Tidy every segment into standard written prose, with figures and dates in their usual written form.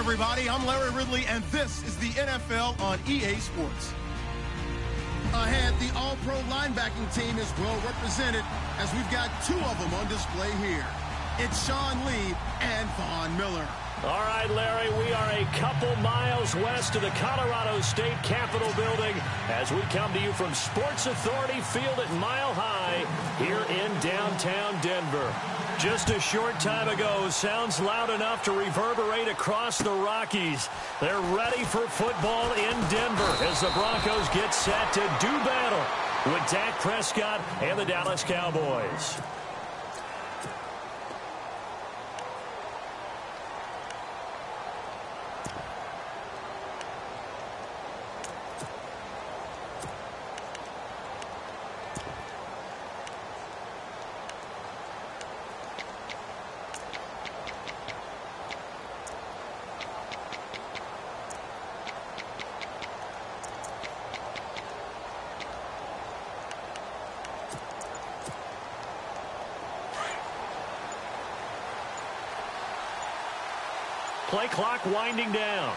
everybody. I'm Larry Ridley, and this is the NFL on EA Sports. Ahead, the All-Pro linebacking team is well represented as we've got two of them on display here. It's Sean Lee and Von Miller. All right, Larry, we are a couple miles west of the Colorado State Capitol building as we come to you from Sports Authority Field at Mile High here in downtown Denver. Just a short time ago, sounds loud enough to reverberate across the Rockies. They're ready for football in Denver as the Broncos get set to do battle with Dak Prescott and the Dallas Cowboys. Play clock winding down.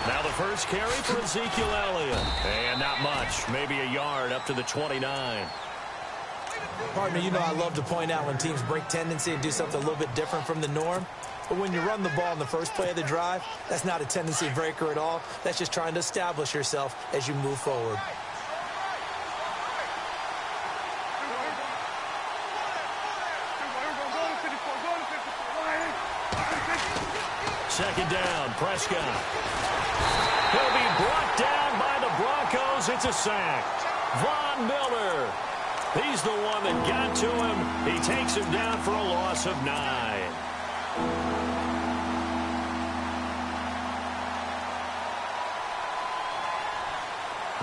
Now the first carry for Ezekiel Elliott. And not much. Maybe a yard up to the 29. Partner, you know I love to point out when teams break tendency and do something a little bit different from the norm. But when you run the ball in the first play of the drive, that's not a tendency breaker at all. That's just trying to establish yourself as you move forward. Second down, Prescott. He'll be brought down by the Broncos. It's a sack. Von Miller. He's the one that got to him. He takes him down for a loss of 9.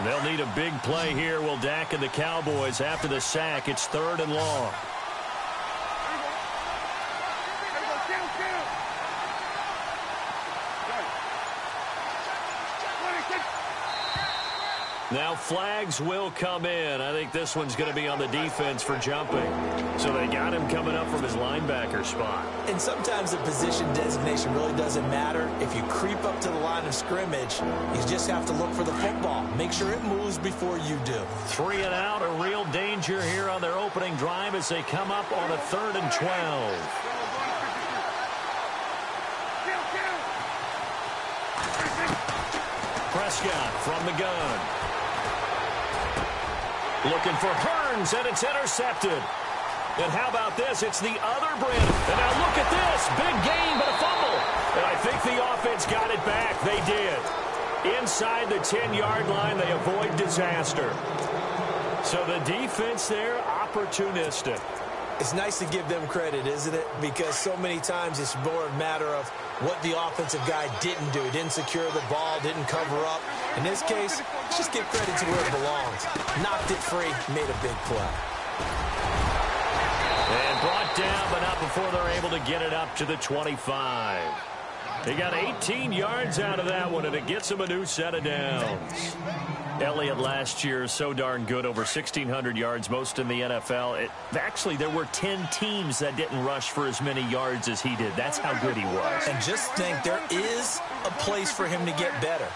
They'll need a big play here, will Dak and the Cowboys. After the sack, it's 3rd and long. Now flags will come in. I think this one's going to be on the defense for jumping. So they got him coming up from his linebacker spot. And sometimes the position designation really doesn't matter. If you creep up to the line of scrimmage, you just have to look for the football. Make sure it moves before you do. 3 and out, a real danger here on their opening drive as they come up on a 3rd and 12. Prescott from the gun. Looking for Hearns, and it's intercepted. And how about this? It's the other Brandon. And now look at this. Big gain, but a fumble. And I think the offense got it back. They did. Inside the 10-yard line, they avoid disaster. So the defense there, opportunistic. It's nice to give them credit, isn't it? Because so many times it's more a matter of what the offensive guy didn't do. He didn't secure the ball, didn't cover up. In this case, just give credit to where it belongs. Knocked it free, made a big play. And brought down, but not before they're able to get it up to the 25. They got 18 yards out of that one, and it gets them a new set of downs. Elliott last year, so darn good, over 1,600 yards, most in the NFL. Actually, there were 10 teams that didn't rush for as many yards as he did. That's how good he was. And just think, there is a place for him to get better.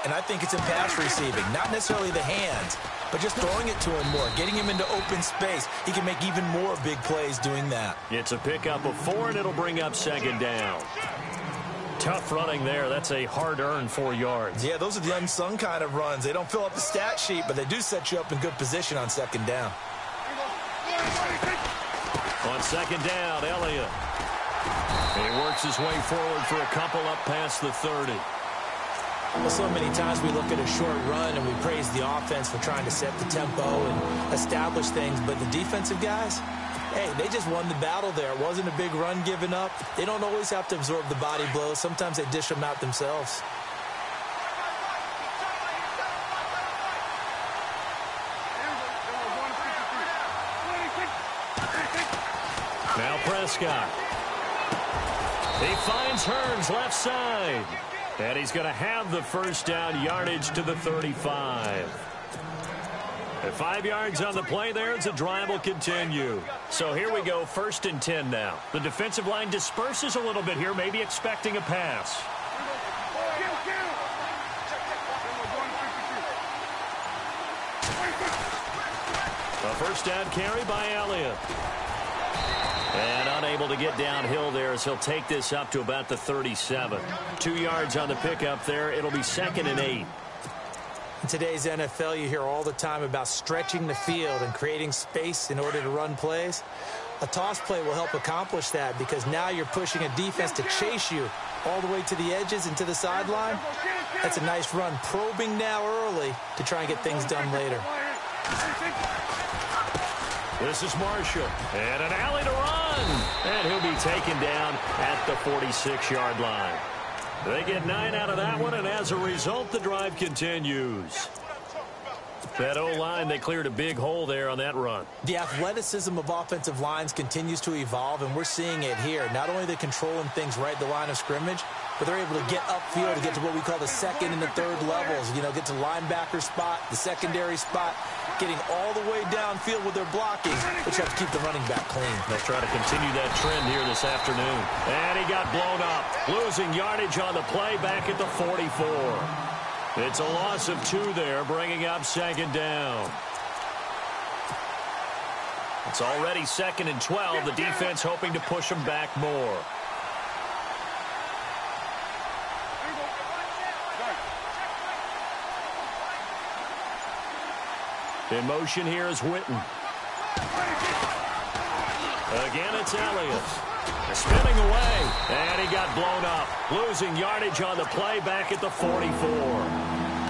And I think it's in pass receiving. Not necessarily the hands, but just throwing it to him more, getting him into open space. He can make even more big plays doing that. It's a pickup of 4, and it'll bring up 2nd down. Tough running there. That's a hard-earned 4 yards. Yeah, those are the unsung kind of runs. They don't fill up the stat sheet, but they do set you up in good position on 2nd down. On 2nd down, Elliott. He works his way forward for a couple up past the 30. Well, so many times we look at a short run and we praise the offense for trying to set the tempo and establish things, but the defensive guys, hey, they just won the battle there. It wasn't a big run given up. They don't always have to absorb the body blows. Sometimes they dish them out themselves. Now Prescott. He finds Hearns left side. And he's going to have the first down, yardage to the 35. At 5 yards on the play there, the drive will continue. So here we go, 1st and 10 now. The defensive line disperses a little bit here, maybe expecting a pass. A first down carry by Elliott. And unable to get downhill there as he'll take this up to about the 37. 2 yards on the pickup there. It'll be 2nd and 8. In today's NFL, you hear all the time about stretching the field and creating space in order to run plays. A toss play will help accomplish that because now you're pushing a defense to chase you all the way to the edges and to the sideline. That's a nice run, probing now early to try and get things done later. This is Marshall, and an alley to run. And he'll be taken down at the 46-yard line. They get 9 out of that one, and as a result, the drive continues. That O-line, they cleared a big hole there on that run. The athleticism of offensive lines continues to evolve, and we're seeing it here. Not only are they controlling things right at the line of scrimmage, but they're able to get upfield to get to what we call the 2nd and the 3rd levels. You know, get to linebacker spot, the secondary spot, getting all the way downfield with their blocking, which have to keep the running back clean. They'll try to continue that trend here this afternoon. And he got blown up, losing yardage on the play back at the 44. It's a loss of 2 there, bringing up 2nd down. It's already 2nd and 12. The defense hoping to push them back more. In motion here is Witten. Again, it's Elliott. Spinning away, and he got blown up. Losing yardage on the play back at the 44.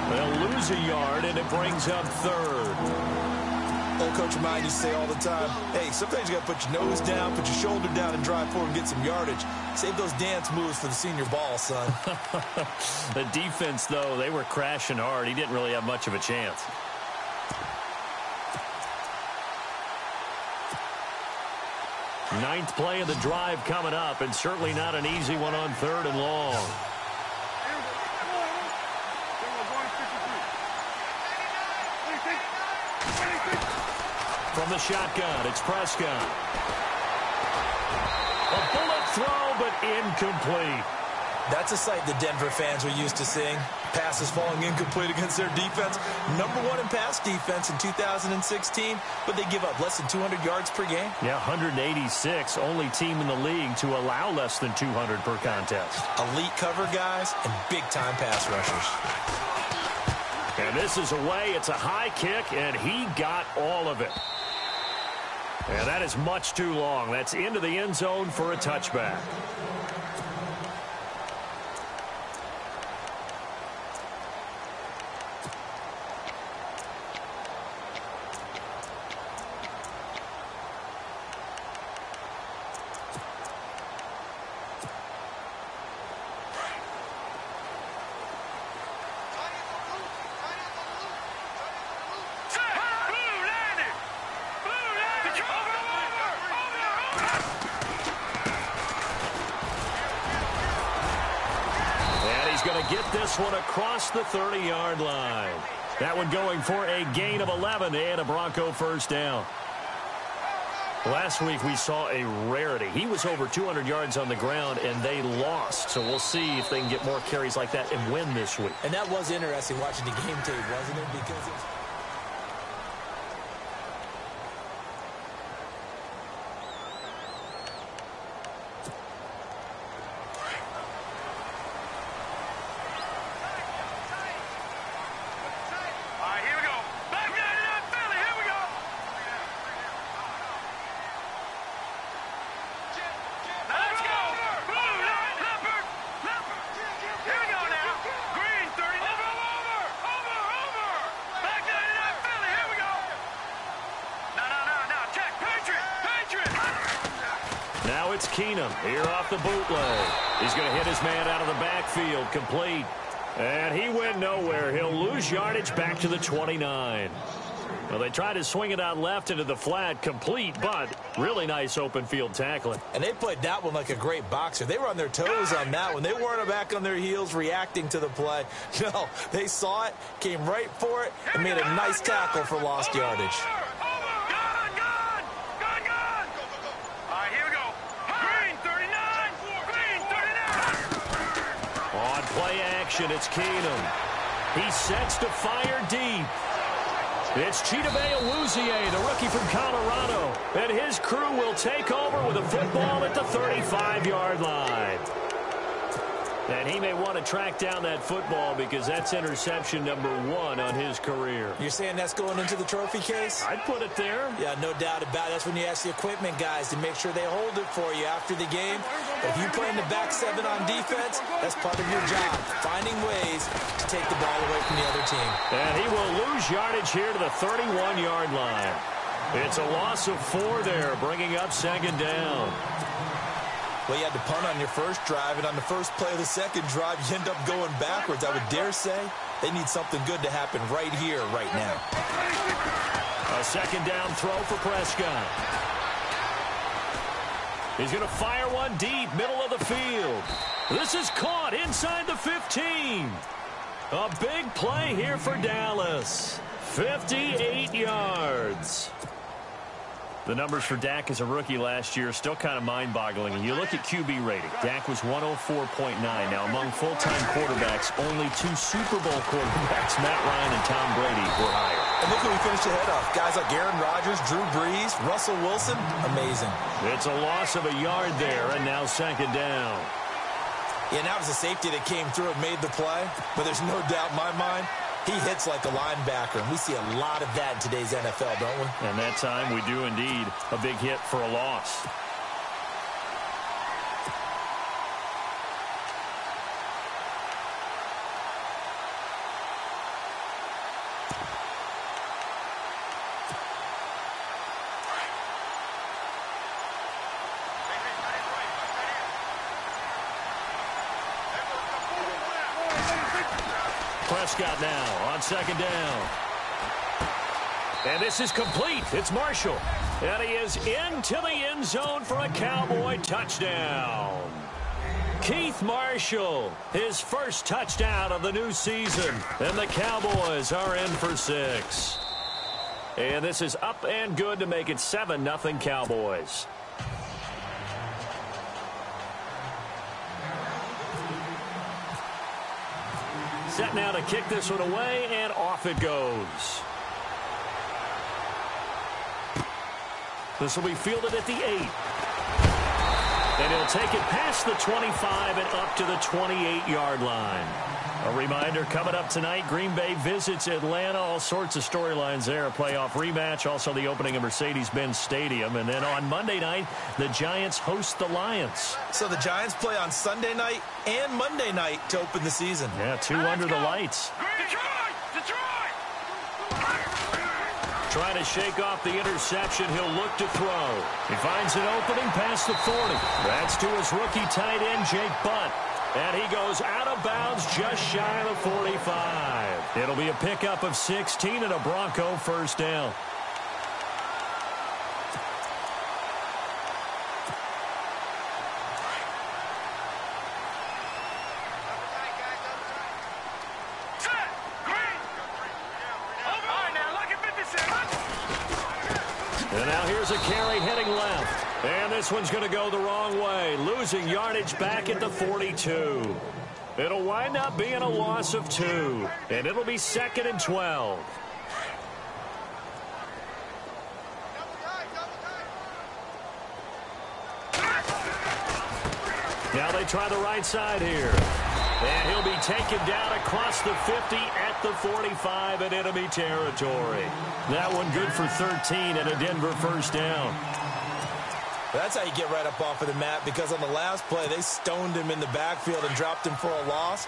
They'll lose a yard, and it brings up 3rd. Old Coach Ryan used to say all the time, hey, sometimes you got to put your nose down, put your shoulder down, and drive forward and get some yardage. Save those dance moves for the senior ball, son. The defense, though, they were crashing hard. He didn't really have much of a chance. Ninth play of the drive coming up, and certainly not an easy one on 3rd and long. From the shotgun, it's Prescott. A bullet throw, but incomplete. That's a sight the Denver fans were used to seeing. Passes falling incomplete against their defense. #1 in pass defense in 2016, but they give up less than 200 yards per game. Yeah, 186. Only team in the league to allow less than 200 per contest. Elite cover guys and big-time pass rushers. And this is away. It's a high kick, and he got all of it. And that is much too long. That's into the end zone for a touchback. Get this one across the 30-yard line. That one going for a gain of 11 and a Bronco first down. Last week we saw a rarity. He was over 200 yards on the ground, and they lost. So we'll see if they can get more carries like that and win this week. And that was interesting watching the game tape, wasn't it? Because it's... It's Keenum here off the bootleg. He's going to hit his man out of the backfield, complete. And he went nowhere. He'll lose yardage back to the 29. Well, they tried to swing it out left into the flat, complete, but really nice open field tackling. And they played that one like a great boxer. They were on their toes on that one. They weren't back on their heels reacting to the play. No, they saw it, came right for it, and made a nice tackle for lost yardage. On play action, it's Keenum. He sets to fire deep. It's Chidobe Awuzie, the rookie from Colorado, and his crew will take over with a football at the 35-yard line. And he may want to track down that football because that's interception number 1 on his career. You're saying that's going into the trophy case? I'd put it there. Yeah, no doubt about it. That's when you ask the equipment guys to make sure they hold it for you after the game. If you play in the back 7 on defense, that's part of your job, finding ways to take the ball away from the other team. And he will lose yardage here to the 31-yard line. It's a loss of 4 there, bringing up second down. Well, you had to punt on your first drive, and on the first play of the second drive, you end up going backwards. I would dare say they need something good to happen right here, right now. A second down throw for Prescott. He's going to fire one deep, middle of the field. This is caught inside the 15. A big play here for Dallas. 58 yards. The numbers for Dak as a rookie last year are still kind of mind-boggling. You look at QB rating. Dak was 104.9. Now, among full-time quarterbacks, only 2 Super Bowl quarterbacks, Matt Ryan and Tom Brady, were higher. And look who we finished ahead of. Guys like Aaron Rodgers, Drew Brees, Russell Wilson. Amazing. It's a loss of a yard there, and now second down. Yeah, that was a safety that came through and made the play. But there's no doubt in my mind, he hits like a linebacker, and we see a lot of that in today's NFL, don't we? And that time we do indeed. A big hit for a loss. Prescott now on second down. And this is complete. It's Marshall. And he is into the end zone for a Cowboy touchdown. Keith Marshall, his first touchdown of the new season. And the Cowboys are in for 6. And this is up and good to make it 7-0 Cowboys. Set now to kick this one away, and off it goes. This will be fielded at the 8. And he'll take it past the 25 and up to the 28-yard line. A reminder, coming up tonight, Green Bay visits Atlanta. All sorts of storylines there. A playoff rematch, also the opening of Mercedes-Benz Stadium. And then on Monday night, the Giants host the Lions. So the Giants play on Sunday night and Monday night to open the season. Yeah, 2 under the lights. Trying to shake off the interception. He'll look to throw. He finds an opening past the 40. That's to his rookie tight end, Jake Butt. And he goes out of bounds just shy of the 45. It'll be a pickup of 16 and a Bronco first down. And now here's a carry heading left. And this one's going to go the wrong way, losing yardage back at the 42. It'll wind up being a loss of 2. And it'll be 2nd and 12. Now they try the right side here. And he'll be taken down across the 50 at the 45 in enemy territory. That one good for 13 and a Denver first down. That's how you get right up off of the mat, because on the last play, they stoned him in the backfield and dropped him for a loss.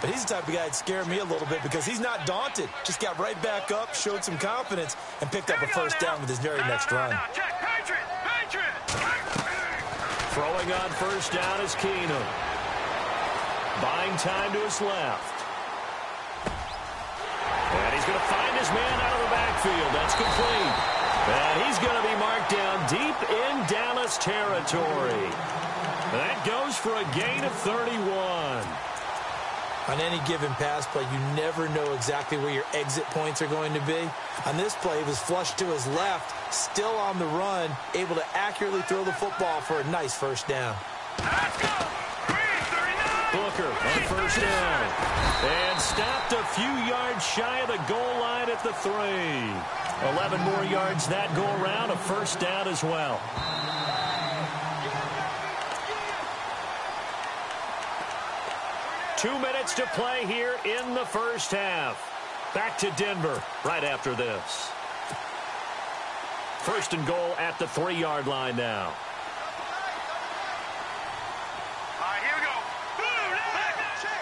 But he's the type of guy that scared me a little bit because he's not daunted. Just got right back up, showed some confidence, and picked up a first down with his very next run. Throwing on first down is Keenum. Buying time to his left. And he's going to find his man out of the backfield. field. That's complete. And he's going to be marked down deep in Dallas territory. That goes for a gain of 31. On any given pass play, you never know exactly where your exit points are going to be. On this play, he was flushed to his left, still on the run, able to accurately throw the football for a nice first down. Let's go! Booker on first down. And stopped a few yards shy of the goal line at the 3. 11 more yards that go around, a first down as well. Two minutes to play here in the first half. Back to Denver right after this. First and goal at the 3-yard line now. All right, here we go. Check.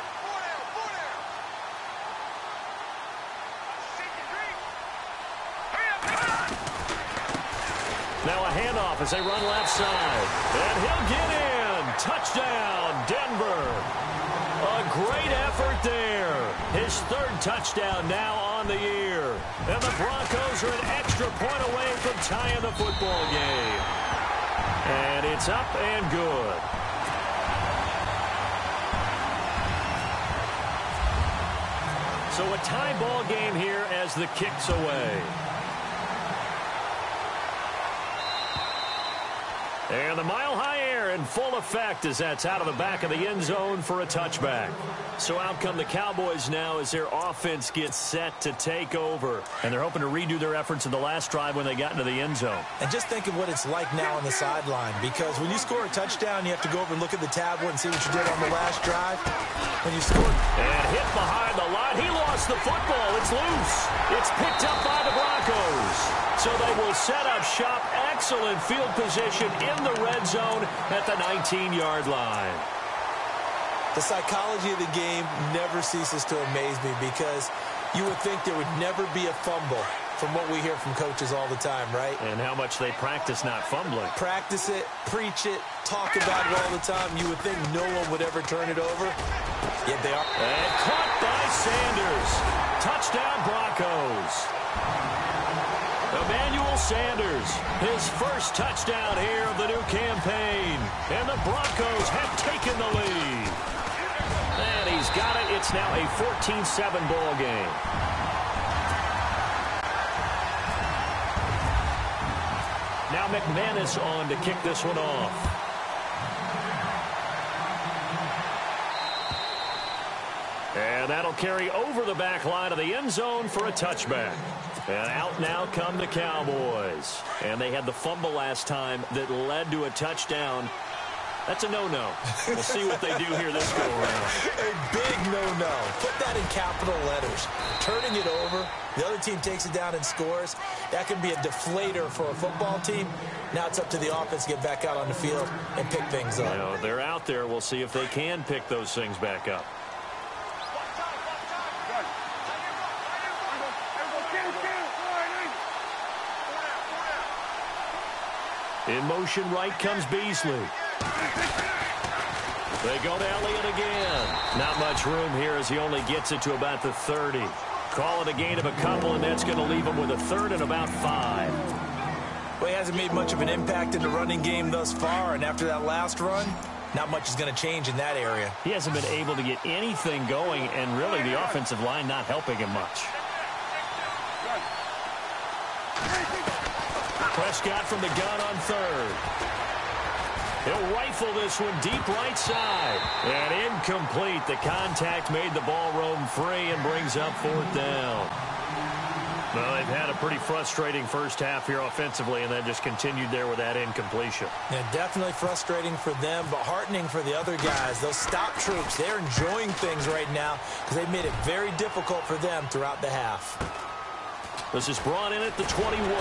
Now a handoff as they run left side. And he'll get in. Touchdown, Denver. A great effort there. His 3rd touchdown now on the year. And the Broncos are an extra point away from tying the football game. And it's up and good. So a tie ball game here as the kick's away. And the mile-high air in full effect as that's out of the back of the end zone for a touchback. So out come the Cowboys now as their offense gets set to take over. And they're hoping to redo their efforts in the last drive when they got into the end zone. And just think of what it's like now on the sideline, because when you score a touchdown, you have to go over and look at the tablet and see what you did on the last drive. When you scored... And hit behind the line. He lost the football. It's loose. It's picked up by the Broncos. So they will set up shop. Excellent field position in the red zone at the 19-yard line. The psychology of the game never ceases to amaze me, because you would think there would never be a fumble from what we hear from coaches all the time, right? And how much they practice not fumbling. Practice it, preach it, talk about it all the time. You would think no one would ever turn it over, yet they are. And caught by Sanders. Touchdown, Broncos. Emmanuel Sanders, his first touchdown here of the new campaign. And the Broncos have taken the lead. And he's got it. It's now a 14-7 ball game. Now McManus on to kick this one off. And that'll carry over the back line of the end zone for a touchback. And out now come the Cowboys. And they had the fumble last time that led to a touchdown. That's a no-no. We'll see what they do here this go-around. A big no-no. Put that in capital letters. Turning it over, the other team takes it down and scores. That can be a deflator for a football team. Now it's up to the offense to get back out on the field and pick things up. You know, they're out there. We'll see if they can pick those things back up. In motion right comes Beasley. They go to Elliott again. Not much room here as he only gets it to about the 30. Call it a gain of a couple, and that's going to leave him with a 3rd and about 5. Well, he hasn't made much of an impact in the running game thus far, and after that last run, not much is going to change in that area. He hasn't been able to get anything going, and really the offensive line not helping him much. Prescott from the gun on 3rd. He'll rifle this one deep right side. And incomplete. The contact made the ball roam free and brings up 4th down. Well, they've had a pretty frustrating first half here offensively, and then just continued there with that incompletion. Yeah, definitely frustrating for them, but heartening for the other guys. Those stop troops, they're enjoying things right now because they've made it very difficult for them throughout the half. This is brought in at the 21.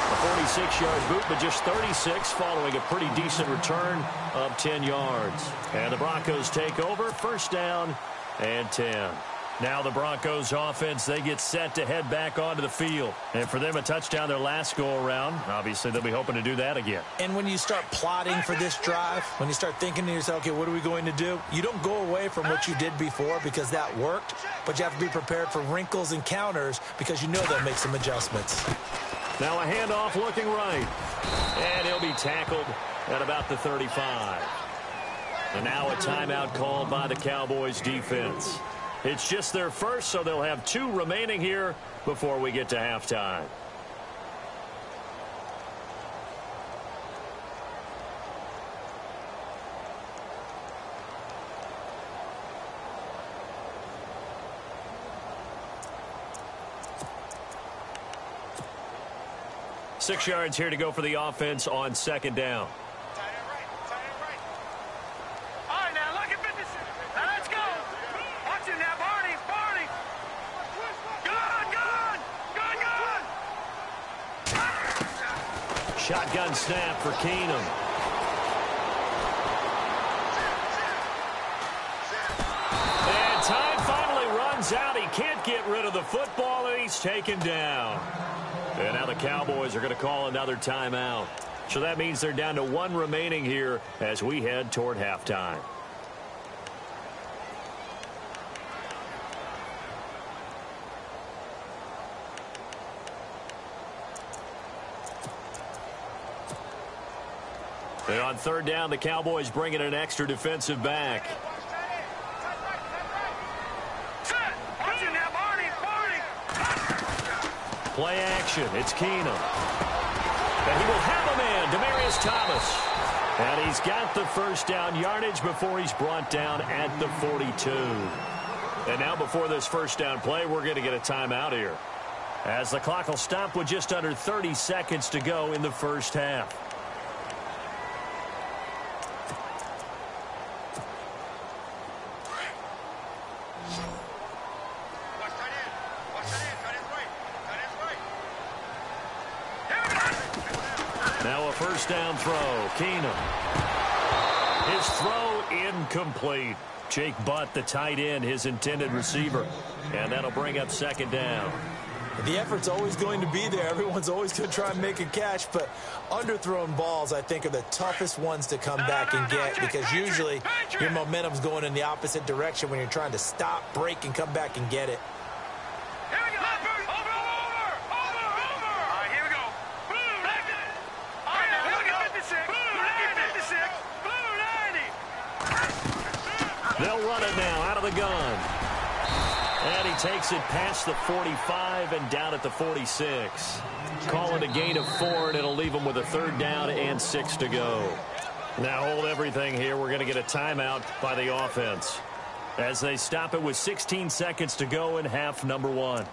A 46-yard boot, but just 36 following a pretty decent return of 10 yards. And the Broncos take over, 1st down and 10. Now the Broncos offense, they get set to head back onto the field. And for them, a touchdown their last go-around. Obviously, they'll be hoping to do that again. And when you start plotting for this drive, when you start thinking to yourself, okay, what are we going to do? You don't go away from what you did before because that worked, but you have to be prepared for wrinkles and counters because you know they'll make some adjustments. Now a handoff looking right. And he'll be tackled at about the 35. And now a timeout called by the Cowboys defense. It's just their first, so they'll have 2 remaining here before we get to halftime. Six yards here to go for the offense on second down. Shotgun snap for Keenum. And time finally runs out. He can't get rid of the football, and he's taken down. And now the Cowboys are going to call another timeout. So that means they're down to 1 remaining here as we head toward halftime. And on third down, the Cowboys bring in an extra defensive back. Play action. It's Keenum. And he will have a man, Demaryius Thomas. And he's got the first down yardage before he's brought down at the 42. And now before this first down play, we're going to get a timeout here, as the clock will stop with just under 30 seconds to go in the first half. Now a first down throw. Keenum. His throw incomplete. Jake Butt, the tight end, his intended receiver. And that'll bring up second down. The effort's always going to be there. Everyone's always going to try and make a catch, but underthrown balls, I think, are the toughest ones to come back and get, because usually your momentum's going in the opposite direction when you're trying to stop, break, and come back and get it. They'll run it now out of the gun. And he takes it past the 45 and down at the 46. Call it a gain of 4, and it'll leave him with a third down and 6 to go. Now hold everything here. We're going to get a timeout by the offense, as they stop it with 16 seconds to go in half number 1.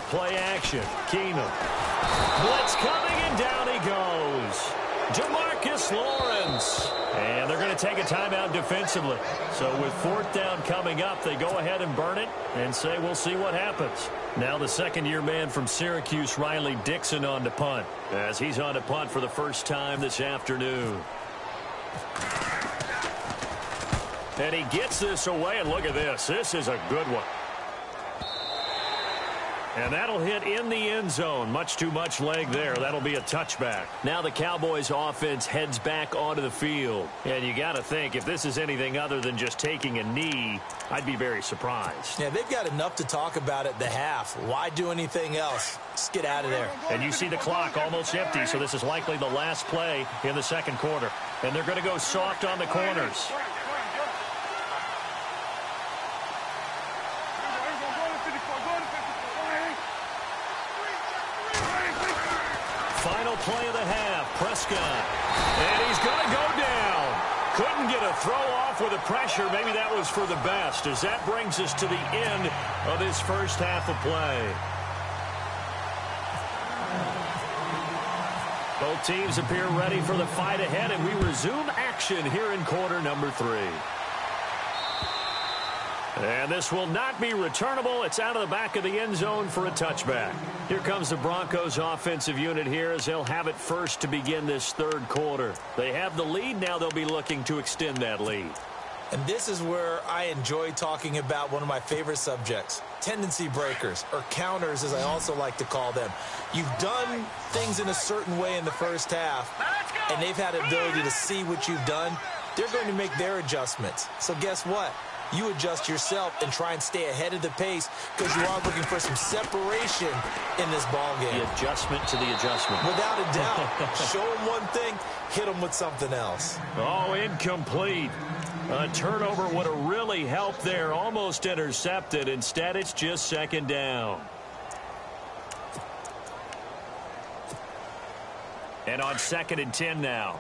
Play action. Keenum. Blitz coming, and down he goes. Jamarcus Lawrence. And they're going to take a timeout defensively. So with fourth down coming up, they go ahead and burn it and say we'll see what happens. Now the second-year man from Syracuse, Riley Dixon, on to punt, as he's on to punt for the first time this afternoon. And he gets this away, and look at this. This is a good one. And that'll hit in the end zone. Much too much leg there. That'll be a touchback. Now the Cowboys offense heads back onto the field. And you got to think, if this is anything other than just taking a knee, I'd be very surprised. Yeah, they've got enough to talk about at the half. Why do anything else? Just get out of there. And you see the clock almost empty, so this is likely the last play in the second quarter. And they're going to go soft on the corners. Final play of the half, Prescott. And he's going to go down. Couldn't get a throw off with the pressure. Maybe that was for the best, as that brings us to the end of this first half of play. Both teams appear ready for the fight ahead, and we resume action here in quarter number 3. And this will not be returnable. It's out of the back of the end zone for a touchback. Here comes the Broncos offensive unit here as they'll have it first to begin this third quarter. They have the lead. Now they'll be looking to extend that lead. And this is where I enjoy talking about one of my favorite subjects, tendency breakers, or counters as I also like to call them. You've done things in a certain way in the first half, and they've had the ability to see what you've done. They're going to make their adjustments. So guess what? You adjust yourself and try and stay ahead of the pace because you are looking for some separation in this ball game. The adjustment to the adjustment. Without a doubt. Show them one thing, hit them with something else. Oh, incomplete. A turnover would have really helped there. Almost intercepted. Instead, it's just second down. And on 2nd and 10 now.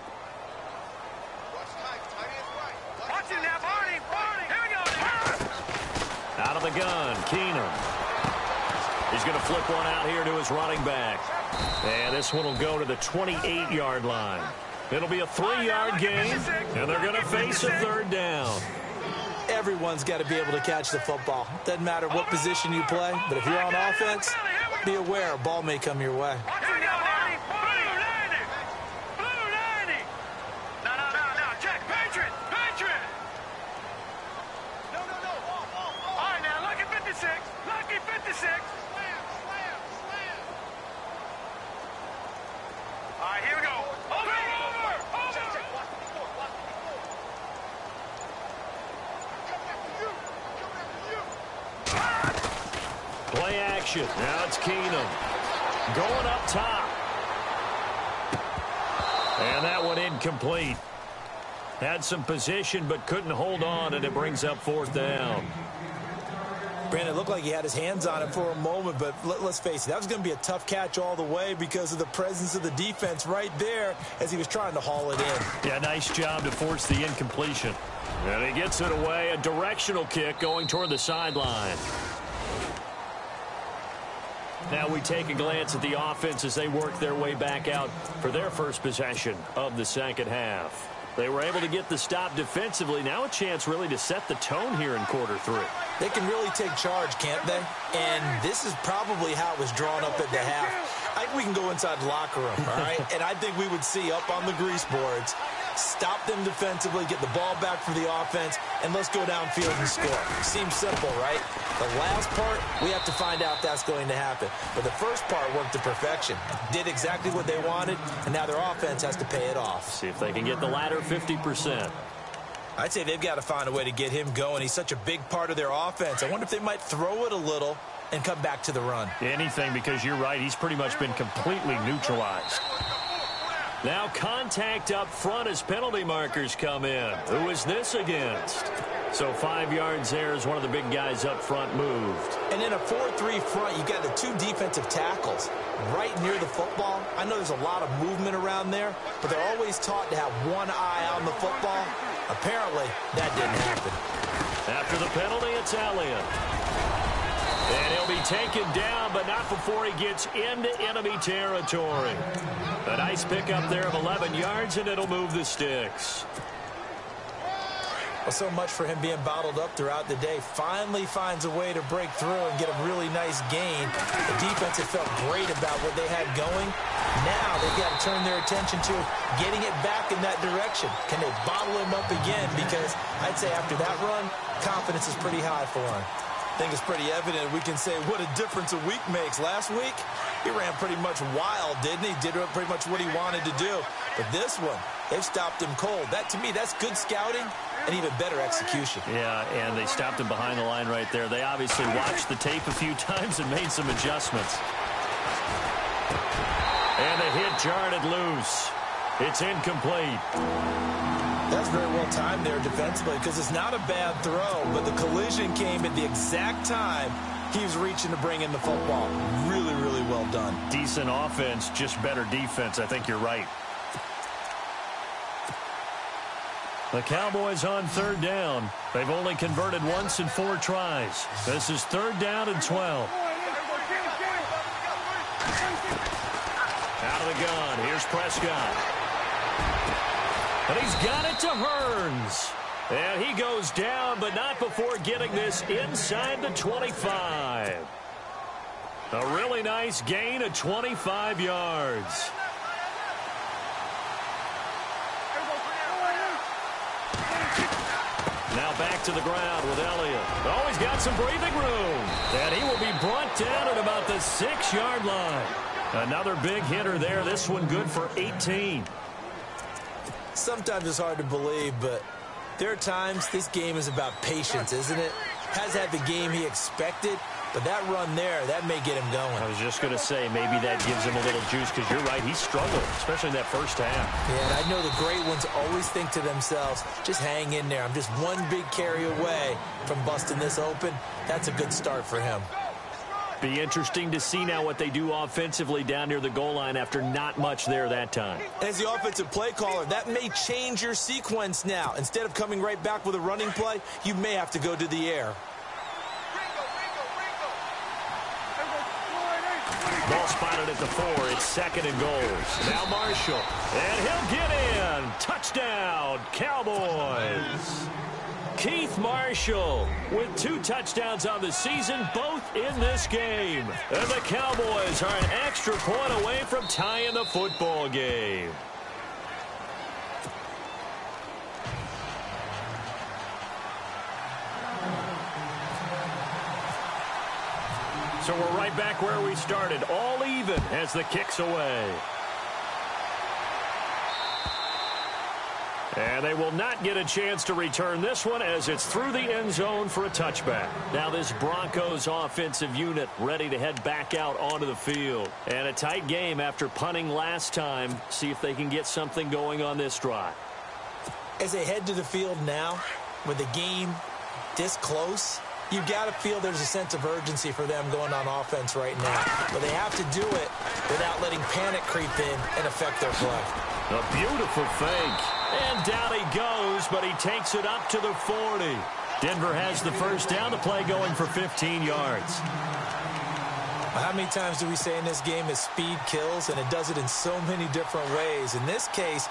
Out of the gun, Keenum. He's going to flip one out here to his running back. And this one will go to the 28-yard line. It'll be a 3-yard gain, and they're going to face a third down. Everyone's got to be able to catch the football. Doesn't matter what position you play, but if you're on offense, be aware a ball may come your way. Play action. Now it's Keenum going up top. And that one incomplete. Had some position but couldn't hold on, and it brings up 4th down. Brandon, it looked like he had his hands on it for a moment, but let's face it, that was going to be a tough catch all the way because of the presence of the defense right there as he was trying to haul it in. Yeah, nice job to force the incompletion. And he gets it away, a directional kick going toward the sideline. Now we take a glance at the offense as they work their way back out for their first possession of the second half. They were able to get the stop defensively. Now a chance really to set the tone here in quarter 3. They can really take charge, can't they? And this is probably how it was drawn up at the half. I think we can go inside the locker room, all right? And I think we would see up on the grease boards, stop them defensively, get the ball back for the offense, and let's go downfield and score. Seems simple, right? The last part, we have to find out if that's going to happen. But the first part worked to perfection. Did exactly what they wanted, and now their offense has to pay it off. See if they can get the latter 50%. I'd say they've got to find a way to get him going. He's such a big part of their offense. I wonder if they might throw it a little and come back to the run. Anything, because you're right. He's pretty much been completely neutralized. Now contact up front as penalty markers come in. Who is this against? So 5 yards there as one of the big guys up front moved. And in a 4-3 front, you've got the 2 defensive tackles right near the football. I know there's a lot of movement around there, but they're always taught to have one eye on the football. Apparently, that didn't happen. After the penalty, it's Elliott. And he'll be taken down, but not before he gets into enemy territory. A nice pickup there of 11 yards, and it'll move the sticks. Well, so much for him being bottled up throughout the day. Finally finds a way to break through and get a really nice gain. The defense had felt great about what they had going. Now they've got to turn their attention to getting it back in that direction. Can they bottle him up again? Because I'd say after that run, confidence is pretty high for him. I think it's pretty evident. We can say what a difference a week makes. Last week, he ran pretty much wild, didn't he? Did pretty much what he wanted to do. But this one, they've stopped him cold. That, to me, that's good scouting and even better execution. Yeah, and they stopped him behind the line right there. They obviously watched the tape a few times and made some adjustments. And the hit jarred it loose. It's incomplete. That's very well timed there defensively because it's not a bad throw, but the collision came at the exact time he was reaching to bring in the football. Really, really well done. Decent offense, just better defense. I think you're right. The Cowboys on 3rd down. They've only converted once in 4 tries. This is 3rd down and 12. Out of the gun. Here's Prescott. And he's got it to Hearns. And he goes down, but not before getting this inside the 25. A really nice gain of 25 yards. Now back to the ground with Elliott. Oh, he's got some breathing room. And he will be brought down at about the 6-yard line. Another big hitter there. This one good for 18. Sometimes it's hard to believe, but there are times this game is about patience, isn't it? Has had the game he expected, but that run there, that may get him going. I was just going to say, maybe that gives him a little juice, because you're right, he struggled, especially in that first half. Yeah, and I know the great ones always think to themselves, just hang in there. I'm just one big carry away from busting this open. That's a good start for him. Be interesting to see now what they do offensively down near the goal line after not much there that time. As the offensive play caller, that may change your sequence now. Instead of coming right back with a running play, you may have to go to the air. Ball spotted at the 4. It's 2nd and goals. Now Marshall. And he'll get in. Touchdown, Cowboys. Keith Marshall with 2 touchdowns on the season, both in this game. And the Cowboys are an extra point away from tying the football game. So we're right back where we started, all even as the kick's away. And they will not get a chance to return this one as it's through the end zone for a touchback. Now this Broncos offensive unit ready to head back out onto the field. And a tight game after punting last time. See if they can get something going on this drive. As they head to the field now, with the game this close, you've got to feel there's a sense of urgency for them going on offense right now. But they have to do it without letting panic creep in and affect their play. A beautiful fake. And down he goes, but he takes it up to the 40. Denver has the first down. The play going for 15 yards. How many times do we say in this game that speed kills, and it does it in so many different ways? In this case,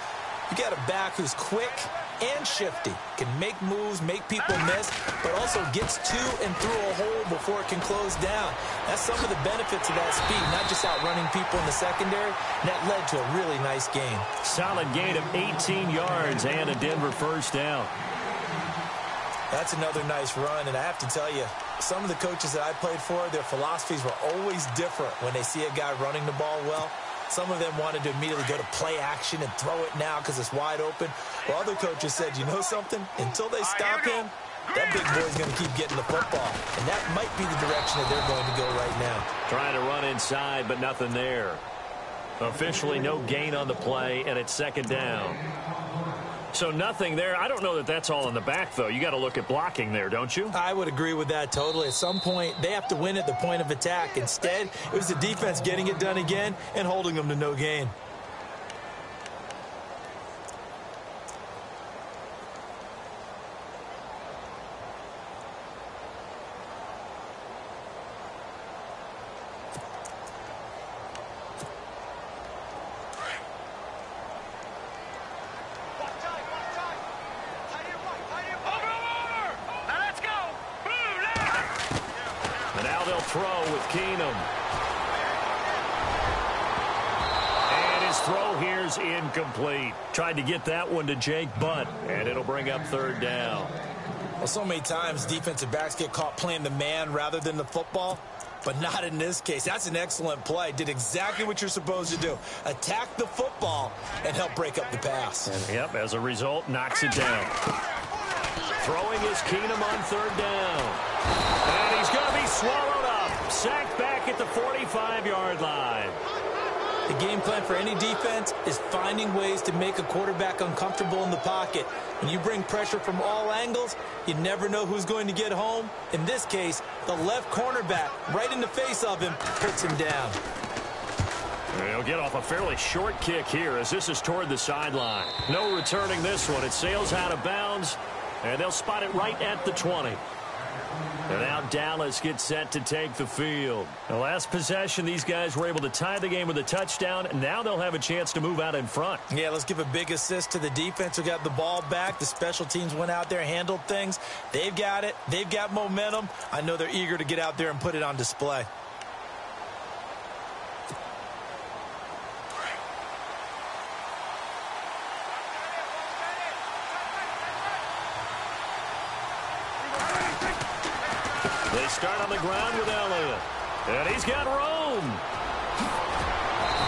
you got a back who's quick and shifty, can make moves, make people miss, but also gets to and through a hole before it can close down. That's some of the benefits of that speed, not just outrunning people in the secondary. And that led to a really nice game. Solid gain of 18 yards and a Denver first down. That's another nice run, and I have to tell you, some of the coaches that I played for, their philosophies were always different when they see a guy running the ball well. Some of them wanted to immediately go to play action and throw it now because it's wide open. While other coaches said, you know something? Until they stop him, that big boy's going to keep getting the football. And that might be the direction that they're going to go right now. Trying to run inside, but nothing there. Officially no gain on the play, and it's 2nd down. So nothing there. I don't know that that's all in the back, though. You got to look at blocking there, don't you? I would agree with that totally. At some point, they have to win at the point of attack. Instead, it was the defense getting it done again and holding them to no gain. Throw with Keenum. And his throw here's incomplete. Tried to get that one to Jake Butt, and it'll bring up 3rd down. Well, so many times defensive backs get caught playing the man rather than the football, but not in this case. That's an excellent play. Did exactly what you're supposed to do. Attack the football and help break up the pass. And, yep, as a result, knocks it down. Throwing is Keenum on 3rd down. And he's going to be swallowed up. Sacked back at the 45-yard line. The game plan for any defense is finding ways to make a quarterback uncomfortable in the pocket. When you bring pressure from all angles, you never know who's going to get home. In this case, the left cornerback, right in the face of him, puts him down. He'll get off a fairly short kick here as this is toward the sideline. No returning this one. It sails out of bounds, and they'll spot it right at the 20. And now Dallas gets set to take the field. The last possession, these guys were able to tie the game with a touchdown. And now they'll have a chance to move out in front. Yeah, let's give a big assist to the defense who got the ball back. The special teams went out there, handled things. They've got it. They've got momentum. I know they're eager to get out there and put it on display. They start on the ground with Elliott. And he's got room.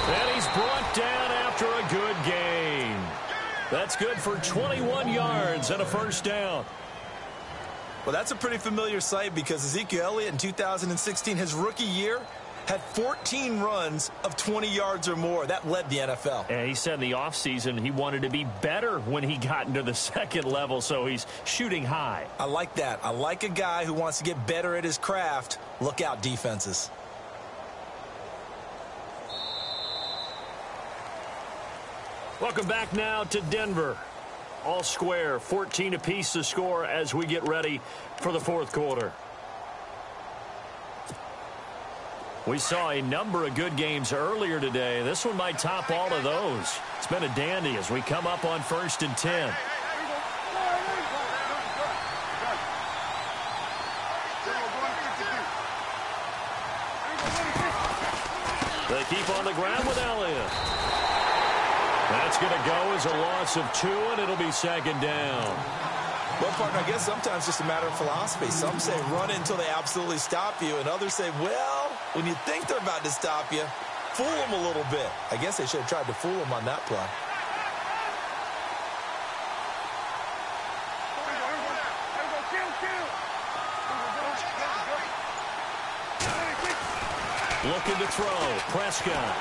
And he's brought down after a good gain. That's good for 21 yards and a first down. Well, that's a pretty familiar sight because Ezekiel Elliott in 2016, his rookie year, had 14 runs of 20 yards or more. That led the NFL. And he said in the offseason he wanted to be better when he got into the second level, so he's shooting high. I like that. I like a guy who wants to get better at his craft. Look out, defenses. Welcome back now to Denver. All square, 14 apiece to score as we get ready for the fourth quarter. We saw a number of good games earlier today. This one might top all of those. It's been a dandy as we come up on 1st and 10. They keep on the ground with Elliott. That's going to go as a loss of 2, and it'll be second down. Well, partner, I guess sometimes it's just a matter of philosophy. Some say run until they absolutely stop you, and others say, well, when you think they're about to stop you, fool them a little bit. I guess they should have tried to fool them on that play. Looking to throw, Prescott.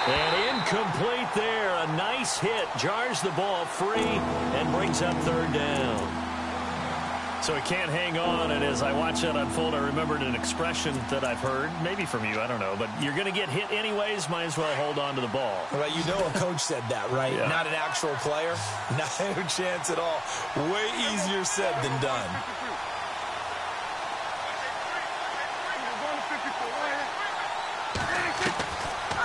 And incomplete there. A nice hit. Jars the ball free and brings up third down. So he can't hang on. And as I watch that unfold, I remembered an expression that I've heard, maybe from you, I don't know. But you're going to get hit anyways, might as well hold on to the ball. Right, you know a coach said that, right? Yeah. Not an actual player. No chance at all. Way easier said than done.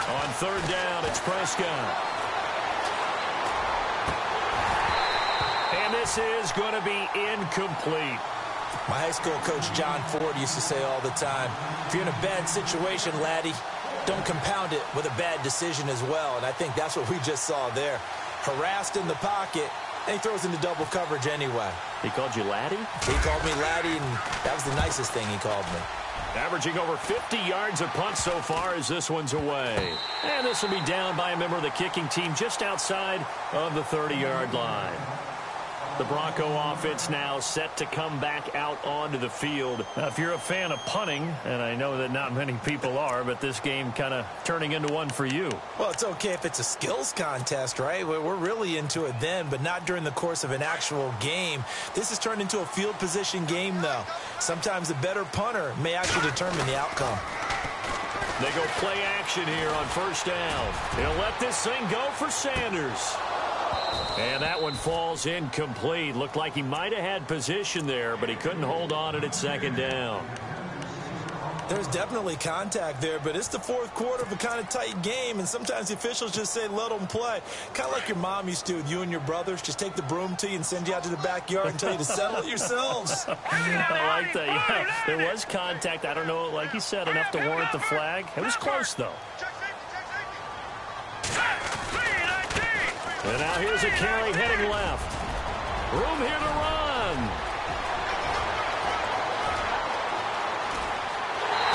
On third down, it's Prescott. And this is going to be incomplete. My high school coach, John Ford, used to say all the time, if you're in a bad situation, laddie, don't compound it with a bad decision as well. And I think that's what we just saw there. Harassed in the pocket, and he throws into double coverage anyway. He called you laddie? He called me laddie, and that was the nicest thing he called me. Averaging over 50 yards a punt so far as this one's away. And this will be down by a member of the kicking team just outside of the 30-yard line. The Bronco offense now set to come back out onto the field. Now, if you're a fan of punting, and I know that not many people are, but this game kind of turning into one for you. Well, it's okay if it's a skills contest, right? We're really into it then, but not during the course of an actual game. This has turned into a field position game, though. Sometimes the better punter may actually determine the outcome. They go play action here on first down. They'll let this thing go for Sanders. And that one falls incomplete. Looked like he might have had position there, but he couldn't hold on at second down. There's definitely contact there, but it's the fourth quarter of a kind of tight game, and sometimes the officials just say, let them play. Kind of like your mom used to with you and your brothers. Just take the broom to you and send you out to the backyard and tell you to settle it yourselves. I like that. Yeah, there was contact. I don't know, like you said, enough to warrant the flag. It was close, though. And now here's a carry heading left. Room here to run.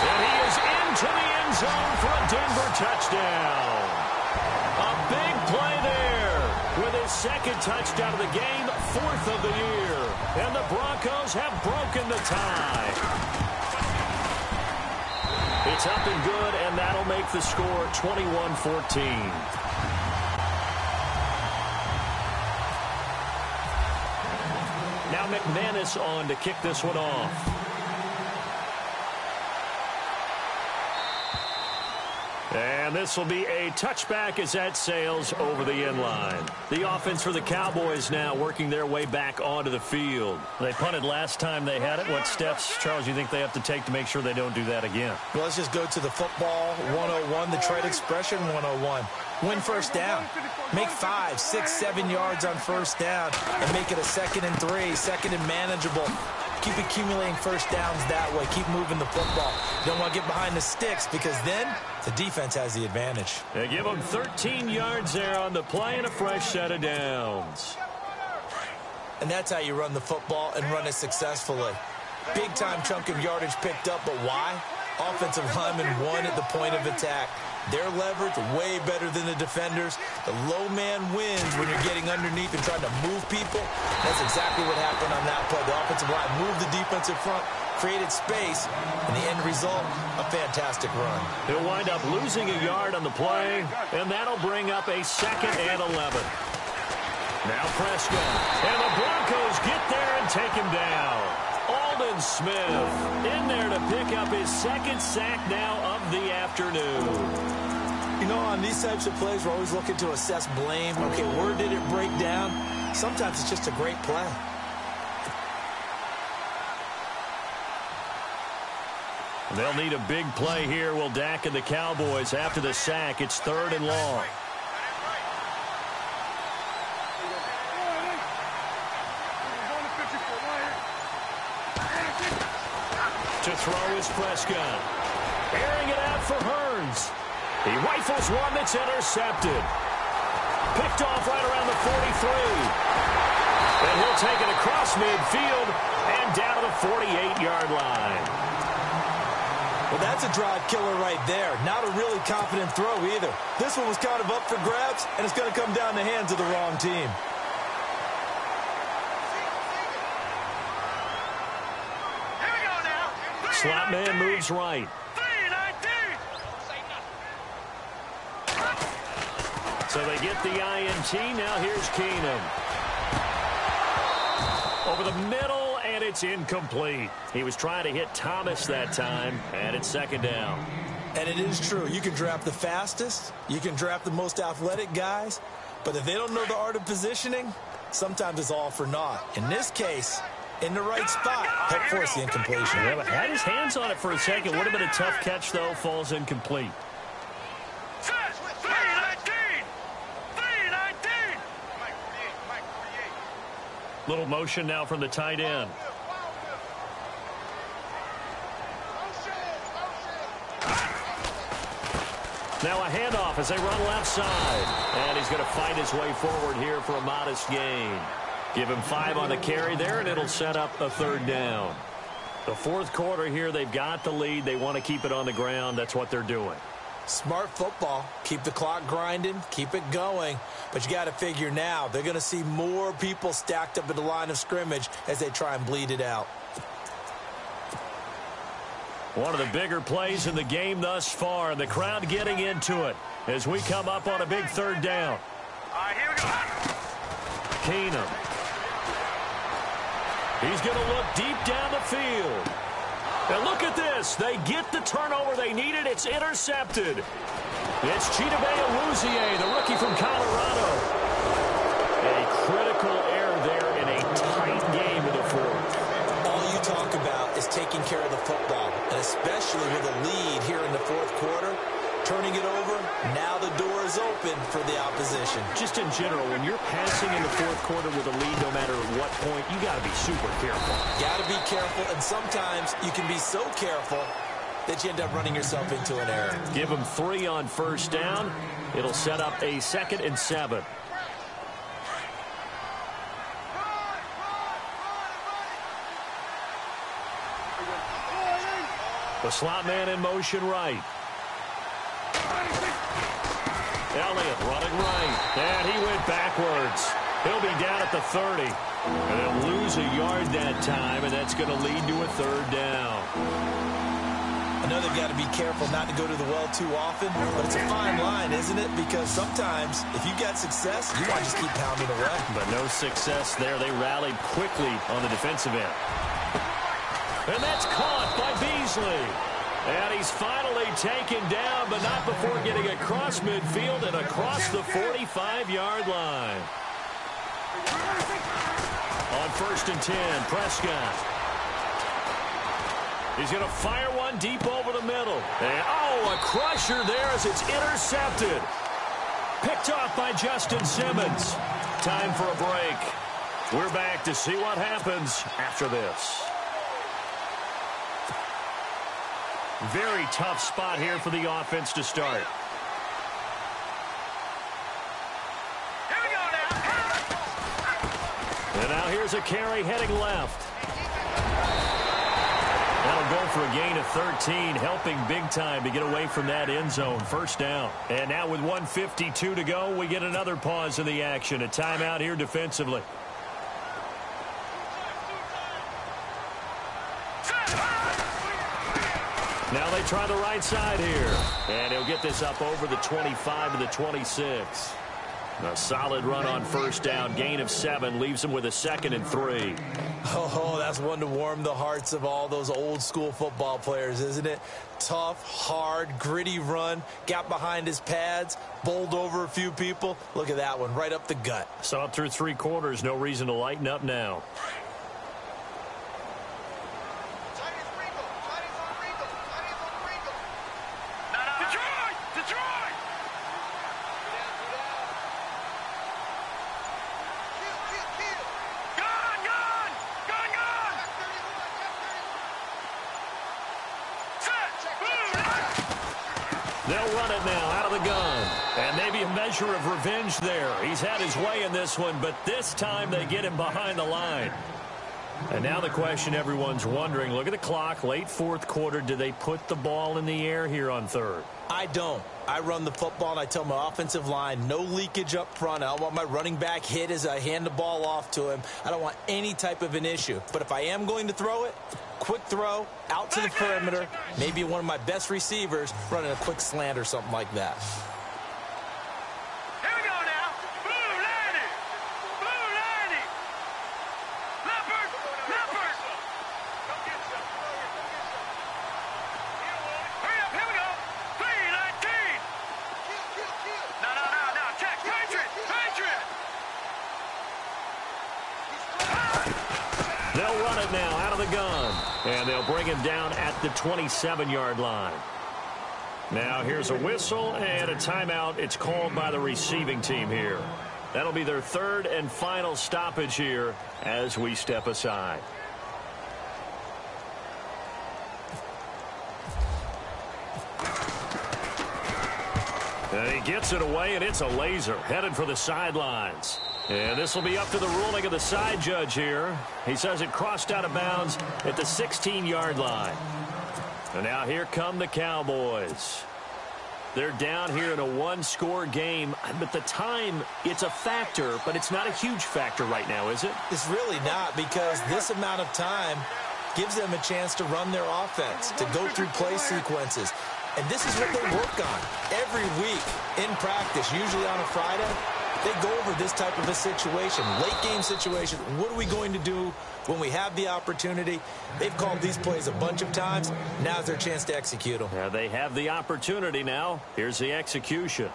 And he is into the end zone for a Denver touchdown. A big play there with his second touchdown of the game, 4th of the year. And the Broncos have broken the tie. It's up and good, and that'll make the score 21-14. Now McManus on to kick this one off. And And this will be a touchback as that sails over the end line. The offense for the Cowboys now working their way back onto the field. They punted last time they had it. What steps, Charles, you think they have to take to make sure they don't do that again? Well, let's just go to the football 101, the trade expression 101. Win first down. Make 5, 6, 7 yards on first down and make it a 2nd and 3, 2nd and manageable. Keep accumulating first downs that way. Keep moving the football. You don't want to get behind the sticks because then the defense has the advantage. They give them 13 yards there on the play and a fresh set of downs. And that's how you run the football and run it successfully. Big-time chunk of yardage picked up, but why? Offensive linemen won at the point of attack. Their leverage way better than the defenders. The low man wins when you're getting underneath and trying to move people. That's exactly what happened on that play. The offensive line moved the defensive front, created space, and the end result, a fantastic run. He'll wind up losing a yard on the play, and that'll bring up a 2nd and 11. Now Prescott, and the Broncos get there and take him down. Aldon Smith in there to pick up his 2nd sack now of the afternoon. You know, on these types of plays, we're always looking to assess blame. Okay, where did it break down? Sometimes it's just a great play. They'll need a big play here, will Dak and the Cowboys. After the sack, it's 3rd and long. To throw is Prescott. Airing it out for Hearns. He rifles one that's intercepted. Picked off right around the 43. And he'll take it across midfield and down to the 48-yard line. Well, that's a drive killer right there. Not a really confident throw either. This one was kind of up for grabs, and it's going to come down the hands of the wrong team. Slot man moves right. So they get the INT. Now here's Keenum. Over the middle, and it's incomplete. He was trying to hit Thomas that time, and it's 2nd down. And it is true. You can draft the fastest. You can draft the most athletic guys. But if they don't know the art of positioning, sometimes it's all for naught. In this case, in the right spot, help force the incompletion. Yeah, but had his hands on it for a second. Would have been a tough catch, though. Falls incomplete. Little motion now from the tight end. Now a handoff as they run left side. And he's going to fight his way forward here for a modest gain. Give him 5 on the carry there, and it'll set up a 3rd down. The 4th quarter here, they've got the lead. They want to keep it on the ground. That's what they're doing. Smart football. Keep the clock grinding. Keep it going. But you got to figure now, they're going to see more people stacked up at the line of scrimmage as they try and bleed it out. One of the bigger plays in the game thus far, and the crowd getting into it as we come up on a big 3rd down. All right, here we go. Keenum. He's going to look deep down the field. And look at this. They get the turnover they needed. It's intercepted. It's Chidobe Awuzie, the rookie from Colorado. A critical error there in a tight game in the 4th. All you talk about is taking care of the football, and especially with a lead here in the 4th quarter. Turning it over, now the door is open for the opposition. Just in general, when you're passing in the 4th quarter with a lead, no matter at what point, you got to be super careful. Got to be careful, and sometimes you can be so careful that you end up running yourself into an error. Give them 3 on first down. It'll set up a 2nd and 7. The slot man in motion right. Elliott running right, and he went backwards. He'll be down at the 30, and they'll lose a yard that time, and that's going to lead to a 3rd down. I know they've got to be careful not to go to the well too often, but it's a fine line, isn't it? Because sometimes, if you got success, you want to just keep pounding away. But no success there. They rallied quickly on the defensive end. And that's caught by Beasley. And he's finally taken down, but not before getting across midfield and across the 45-yard line. On 1st and 10, Prescott. He's going to fire one deep over the middle. And, oh, a crusher there as it's intercepted. Picked off by Justin Simmons. Time for a break. We're back to see what happens after this. Very tough spot here for the offense to start. Here we go now. And now here's a carry heading left. That'll go for a gain of 13, helping big time to get away from that end zone. First down. And now with 1:52 to go, we get another pause in the action. A timeout here defensively. Now they try the right side here. And he'll get this up over the 25 to the 26. A solid run on first down. Gain of 7 leaves him with a 2nd and 3. Oh, that's one to warm the hearts of all those old school football players, isn't it? Tough, hard, gritty run. Got behind his pads, bowled over a few people. Look at that one, right up the gut. So up through 3 quarters, no reason to lighten up now. They'll run it now out of the gun. And maybe a measure of revenge there. He's had his way in this one, but this time they get him behind the line. And now the question everyone's wondering, look at the clock, late 4th quarter. Do they put the ball in the air here on 3rd? I don't. I run the football, and I tell my offensive line, no leakage up front. I don't want my running back hit as I hand the ball off to him. I don't want any type of an issue. But if I am going to throw it, quick throw, out to the perimeter, maybe one of my best receivers running a quick slant or something like that. Here we go now. Blue 90. Blue 90. Leopard. Leopard. Hurry up. Here we go. 319. No. Check. Patriot. Patriot. They'll run it now out of the gun. And they'll bring him down at the 27-yard line. Now here's a whistle and a timeout. It's called by the receiving team here. That'll be their 3rd and final stoppage here as we step aside. And he gets it away, and it's a laser headed for the sidelines. And this will be up to the ruling of the side judge here. He says it crossed out of bounds at the 16-yard line. And now here come the Cowboys. They're down here in a 1-score game. But the time, it's a factor, but it's not a huge factor right now, is it? It's really not, because this amount of time gives them a chance to run their offense, to go through play sequences. And this is what they work on every week in practice, usually on a Friday. They go over this type of a situation, late game situation. What are we going to do when we have the opportunity? They've called these plays a bunch of times. Now's their chance to execute them. Yeah, they have the opportunity now. Here's the execution.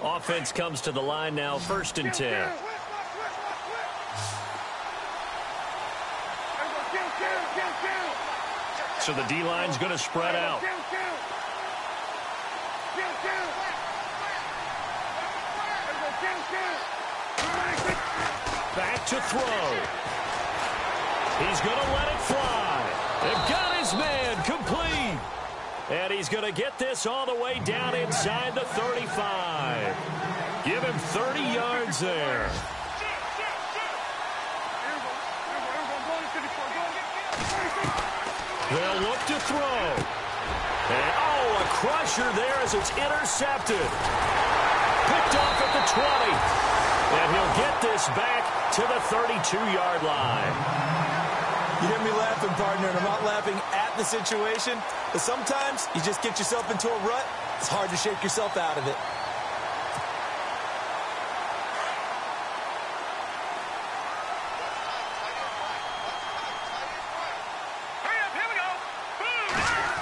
Offense comes to the line now, 1st and 10. So the D-line's going to spread out. Back to throw. He's going to let it fly. They've got his man complete. And he's going to get this all the way down inside the 35. Give him 30 yards there. They'll look to throw. And, oh, a crusher there as it's intercepted. Picked off at the 20. And he'll get this back to the 32-yard line. You hear me laughing, partner, and I'm not laughing at the situation, but sometimes you just get yourself into a rut. It's hard to shake yourself out of it. Hurry up, here we go. Boom!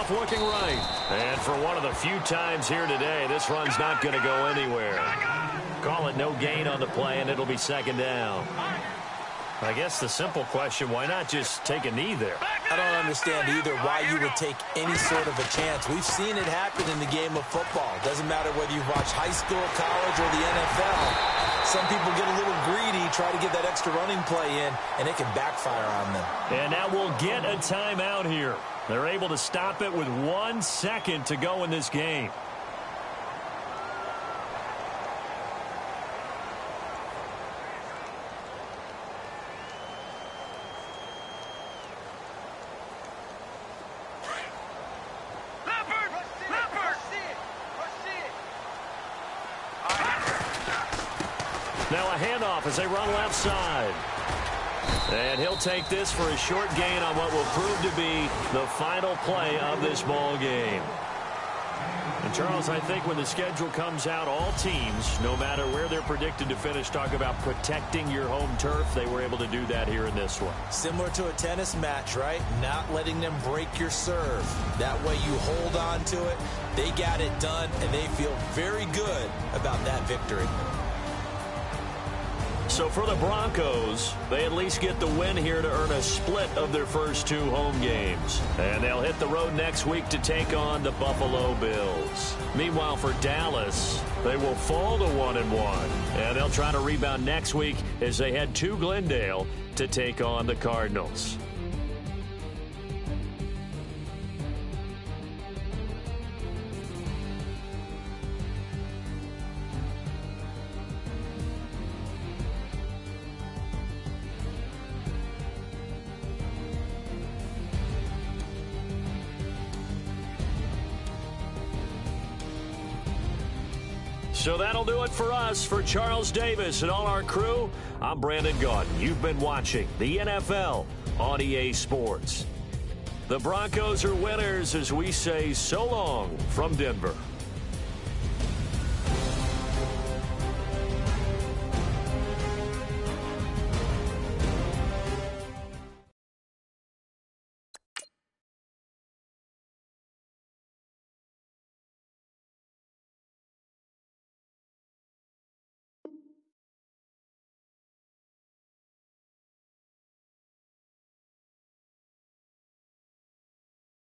off looking right. And for one of the few times here today, this run's not going to go anywhere. Call it no gain on the play, and it'll be second down. I guess the simple question, why not just take a knee there? I don't understand either why you would take any sort of a chance. We've seen it happen in the game of football. Doesn't matter whether you watch high school, college, or the NFL. Some people get a little greedy, try to get that extra running play in, and it can backfire on them. And now we'll get a timeout here. They're able to stop it with 1 second to go in this game. Now a handoff as they run left side. And he'll take this for a short gain on what will prove to be the final play of this ball game. And Charles, I think when the schedule comes out, all teams, no matter where they're predicted to finish, talk about protecting your home turf. They were able to do that here in this one. Similar to a tennis match, right? Not letting them break your serve. That way you hold on to it. They got it done, and they feel very good about that victory. So for the Broncos, they at least get the win here to earn a split of their first 2 home games. And they'll hit the road next week to take on the Buffalo Bills. Meanwhile, for Dallas, they will fall to 1-1. And they'll try to rebound next week as they head to Glendale to take on the Cardinals. So that'll do it for us. For Charles Davis and all our crew, I'm Brandon Gaudin. You've been watching the NFL on EA Sports. The Broncos are winners as we say so long from Denver.